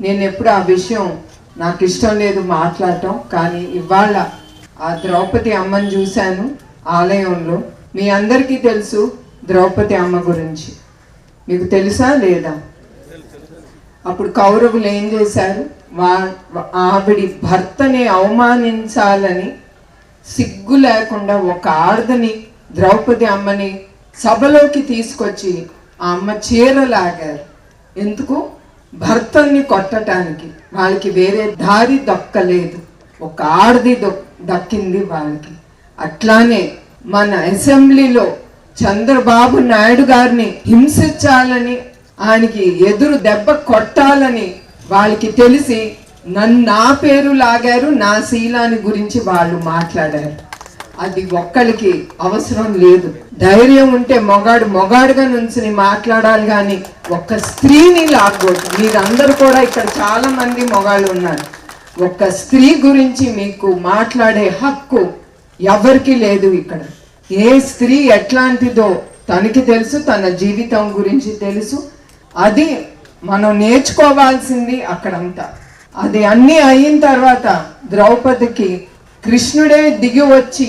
నేను ఎప్పుడు ఆ విషయం నాకు ఇష్టం లేదు మాట్లాడటం, కానీ ఇవాళ ఆ ద్రౌపది అమ్మని చూశాను ఆలయంలో. మీ అందరికీ తెలుసు ద్రౌపది అమ్మ గురించి, మీకు తెలుసా లేదా? అప్పుడు కౌరవులు ఏం చేశారు? ఆవిడి భర్తని అవమానించాలని సిగ్గు లేకుండా ఒక ఆడదని, ద్రౌపది అమ్మని సభలోకి తీసుకొచ్చి ఆ అమ్మ చీరలాగారు. ఎందుకు? భర్తని కొట్టడానికి. వాళ్ళకి వేరే దారి దక్కలేదు, ఒక ఆడది దక్కింది వాళ్ళకి. అట్లానే మన అసెంబ్లీలో చంద్రబాబు నాయుడు గారిని హింసించాలని, ఆయనకి ఎదురు దెబ్బ కొట్టాలని వాళ్ళకి తెలిసి నా పేరు లాగారు, నా శీలాన్ని గురించి వాళ్ళు మాట్లాడారు. అది ఒక్కరికి అవసరం లేదు. ధైర్యం ఉంటే మొగాడుగా నుంచి మాట్లాడాలి, కానీ ఒక్క స్త్రీని లాగకూడదు. మీరందరూ కూడా ఇక్కడ చాలా మంది మొగాళ్ళు ఉన్నారు. ఒక్క స్త్రీ గురించి మీకు మాట్లాడే హక్కు ఎవరికి లేదు ఇక్కడ. ఏ స్త్రీ ఎట్లాంటిదో తనకి తెలుసు, తన జీవితం గురించి తెలుసు. అది మనం నేర్చుకోవాల్సింది అక్కడంతా. అది అన్నీ అయిన తర్వాత ద్రౌపదికి కృష్ణుడే దిగి వచ్చి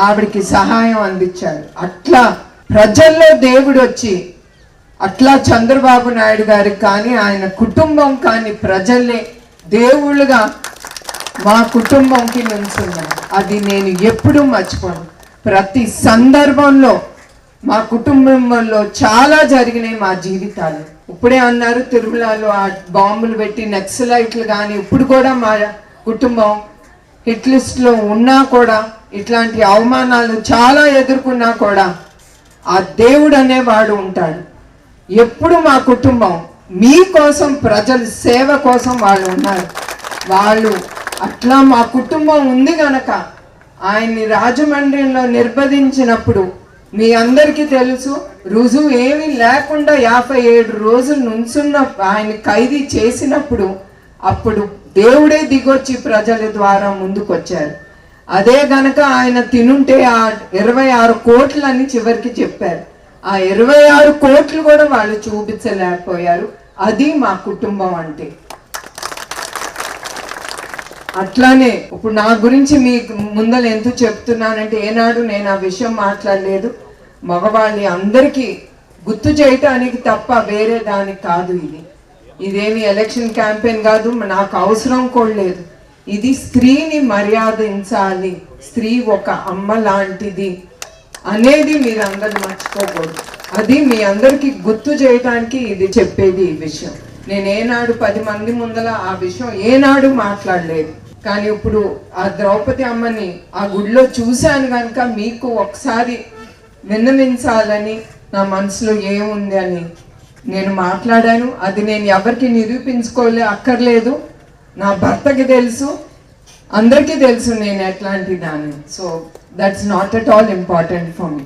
ఆవిడికి సహాయం అందించాడు. అట్లా ప్రజల్లో దేవుడు వచ్చి, అట్లా చంద్రబాబు నాయుడు గారికి కానీ ఆయన కుటుంబం కానీ ప్రజల్ని దేవుళ్ళుగా మా కుటుంబంకి నుంచున్నారు. అది నేను ఎప్పుడూ మర్చిపోను. ప్రతి సందర్భంలో మా కుటుంబంలో చాలా జరిగినాయి మా జీవితాలు. ఇప్పుడే అన్నారు తిరుమలలో ఆ బాంబులు పెట్టి నక్సలైట్లు, కానీ ఇప్పుడు కూడా మా కుటుంబం హిట్ లిస్ట్లో ఉన్నా కూడా, ఇట్లాంటి అవమానాలు చాలా ఎదుర్కొన్నా కూడా ఆ దేవుడు అనేవాడు ఉంటాడు. ఎప్పుడు మా కుటుంబం మీకోసం, ప్రజల సేవ కోసం వాళ్ళు ఉన్నారు. వాళ్ళు అట్లా మా కుటుంబం ఉంది గనక ఆయన్ని రాజమండ్రిలో నిర్బంధించినప్పుడు మీ అందరికీ తెలుసు, రుజువు ఏమీ లేకుండా 57 రోజులు నుంచున్న ఆయన ఖైదీ చేసినప్పుడు అప్పుడు దేవుడే దిగొచ్చి ప్రజల ద్వారా ముందుకొచ్చారు. అదే గనక ఆయన తినుంటే ఆ 26 కోట్లని చివరికి చెప్పారు. ఆ 26 కోట్లు కూడా వాళ్ళు చూపించలేకపోయారు. అది మా కుటుంబం అంటే. అట్లానే ఇప్పుడు నా గురించి మీకు ముందర ఎందుకు చెప్తున్నానంటే, ఏనాడు నేను ఆ విషయం మాట్లాడలేదు. మగవాళ్ళని అందరికీ గుర్తు చేయటానికి తప్ప వేరే దానికి కాదు. ఇదేమి ఎలక్షన్ క్యాంపెయిన్ కాదు, నాకు అవసరం కూడా లేదు. ఇది స్త్రీని మర్యాదించాలి, స్త్రీ ఒక అమ్మ లాంటిది అనేది మీరందరూ మర్చిపోకూడదు. అది మీ అందరికీ గుర్తు చేయడానికి ఇది చెప్పేది ఈ విషయం. నేను ఏనాడు 10 మంది ముందర ఆ విషయం ఏనాడు మాట్లాడలేదు. కానీ ఇప్పుడు ఆ ద్రౌపది అమ్మని ఆ గుడిలో చూశాను కనుక మీకు ఒకసారి విన్నవించాలని నా మనసులో ఏముంది అని నేను మాట్లాడాను. అది నేను ఎవరికి అక్కర్లేదు. నా భర్తకి తెలుసు, అందరికీ తెలుసు నేను ఎట్లాంటి దాన్ని. So that's not at all important for me.